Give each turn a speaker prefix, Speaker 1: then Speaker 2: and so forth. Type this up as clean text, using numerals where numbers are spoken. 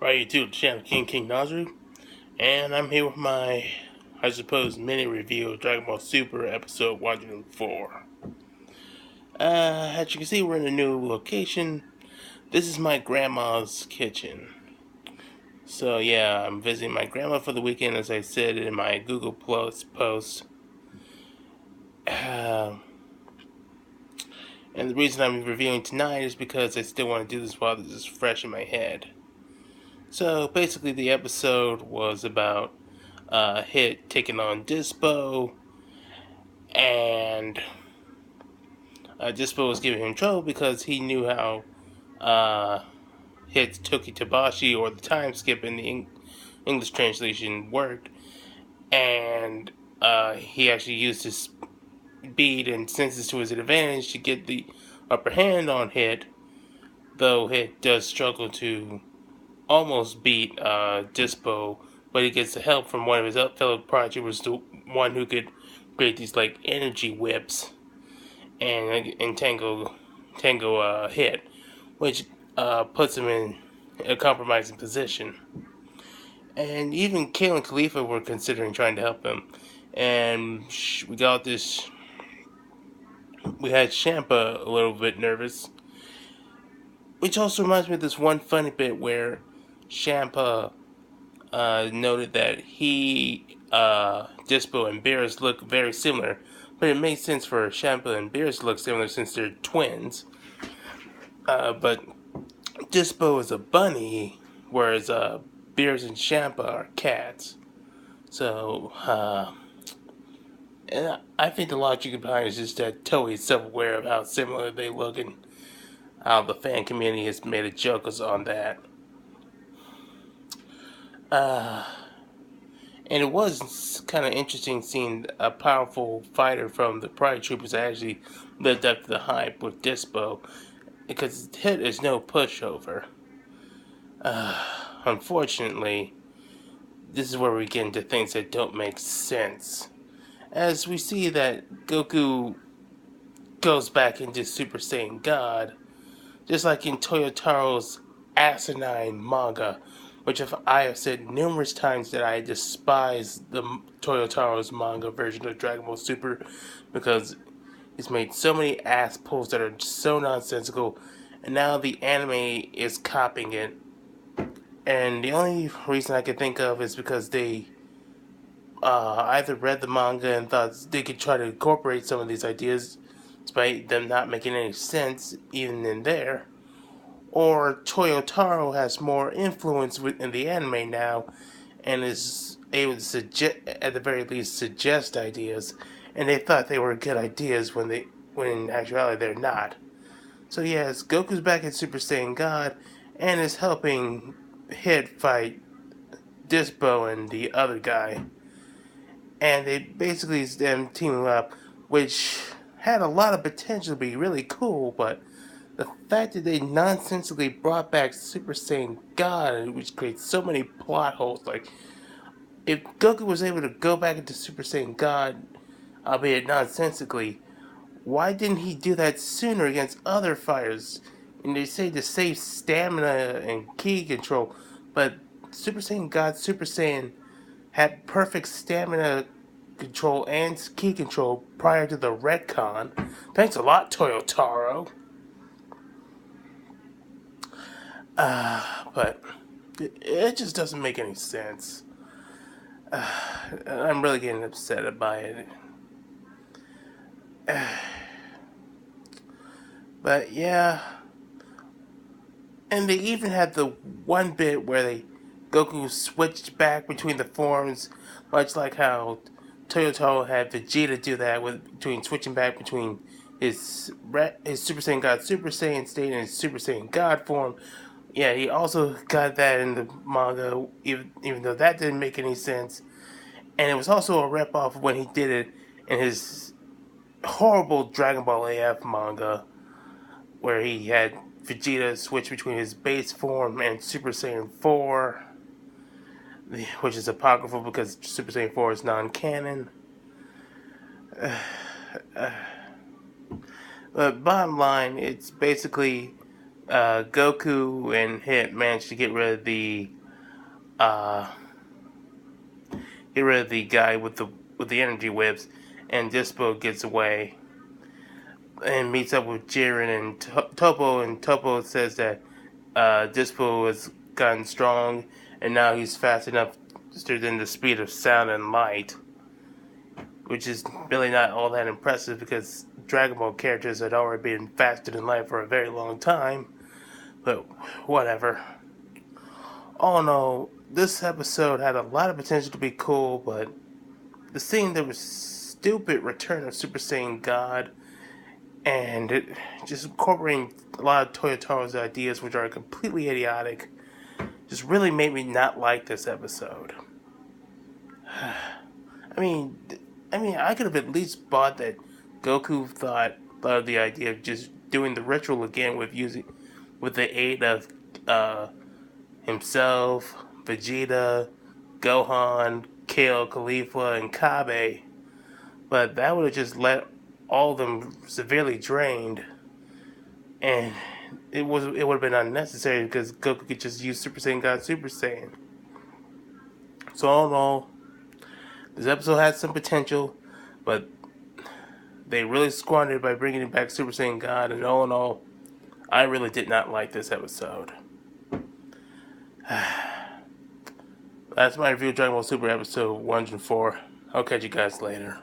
Speaker 1: Right, YouTube channel King Nazu, and I'm here with my, I suppose, mini review of Dragon Ball Super episode 104. As you can see, we're in a new location. This is my grandma's kitchen. So yeah, I'm visiting my grandma for the weekend, as I said in my Google Plus post. And the reason I'm reviewing tonight is because I still want to do this while this is fresh in my head. So basically, the episode was about Hit taking on Dispo, and Dispo was giving him trouble because he knew how Hit's Toki Tabashi, or the time skip in the English translation, worked, and he actually used his speed and senses to his advantage to get the upper hand on Hit, though Hit does struggle to almost beat Dispo, but he gets the help from one of his fellow projects, the one who could create these like energy whips and Tango Hit, which puts him in a compromising position. And even Kale and Khalifa were considering trying to help him. And we got this. We had Champa a little bit nervous, which also reminds me of this one funny bit where Champa noted that Dispo, and Beerus look very similar, but it makes sense for Champa and Beerus to look similar since they're twins. But Dispo is a bunny, whereas Beerus and Champa are cats. So, and I think the logic behind it is just that Toei is self-aware of how similar they look, and how the fan community has made a joke on that. And it was kind of interesting seeing a powerful fighter from the Pride Troopers actually lived up to the hype with Dispo, because Hit is no pushover. Unfortunately, this is where we get into things that don't make sense. As we see that Goku goes back into Super Saiyan God, just like in Toyotaro's asinine manga, which I have said numerous times that I despise the Toyotaro's manga version of Dragon Ball Super, because he's made so many ass pulls that are so nonsensical, and now the anime is copying it. And the only reason I can think of is because they either read the manga and thought they could try to incorporate some of these ideas, despite them not making any sense even in there, or Toyotaro has more influence in the anime now and is able to suggest, at the very least, suggest ideas, and they thought they were good ideas when in actuality they're not. So yes, Goku's back in Super Saiyan God and is helping Hit fight Dispo and the other guy, and they basically them teaming up, which had a lot of potential to be really cool, but the fact that they nonsensically brought back Super Saiyan God, which creates so many plot holes. Like, if Goku was able to go back into Super Saiyan God, albeit nonsensically, why didn't he do that sooner against other fighters? And they say to save stamina and ki control, but Super Saiyan God, Super Saiyan had perfect stamina control and ki control prior to the retcon. Thanks a lot, Toyotaro. But it just doesn't make any sense. I'm really getting upset by it. But yeah, and they even had the one bit where Goku switched back between the forms, much like how Toyotaro had Vegeta do that between switching back between his Super Saiyan God Super Saiyan state and his Super Saiyan God form. Yeah, he also got that in the manga, even though that didn't make any sense. And it was also a rep off of when he did it in his horrible Dragon Ball AF manga, where he had Vegeta switch between his base form and Super Saiyan 4, which is apocryphal because Super Saiyan 4 is non-canon. But bottom line, it's basically Goku and Hit managed to uh, get rid of the guy with the energy whips, and Dispo gets away and meets up with Jiren and Topo, and Topo says that Dispo has gotten strong, and now he's fast enough than the speed of sound and light, which is really not all that impressive because Dragon Ball characters had already been faster than light for a very long time. But whatever. All in all, this episode had a lot of potential to be cool, but the scene that was stupid return of Super Saiyan God and it just incorporating a lot of Toyotaro's ideas, which are completely idiotic, just really made me not like this episode. I mean, I could have at least bought that Goku thought of the idea of just doing the ritual again with the aid of himself, Vegeta, Gohan, Kale, Khalifa, and Kabe, but that would have just let all of them severely drained, and it would have been unnecessary because Goku could just use Super Saiyan God Super Saiyan. So all in all, this episode had some potential, but they really squandered it by bringing it back Super Saiyan God, and all in all, I really did not like this episode. That's my review of Dragon Ball Super episode 104. I'll catch you guys later.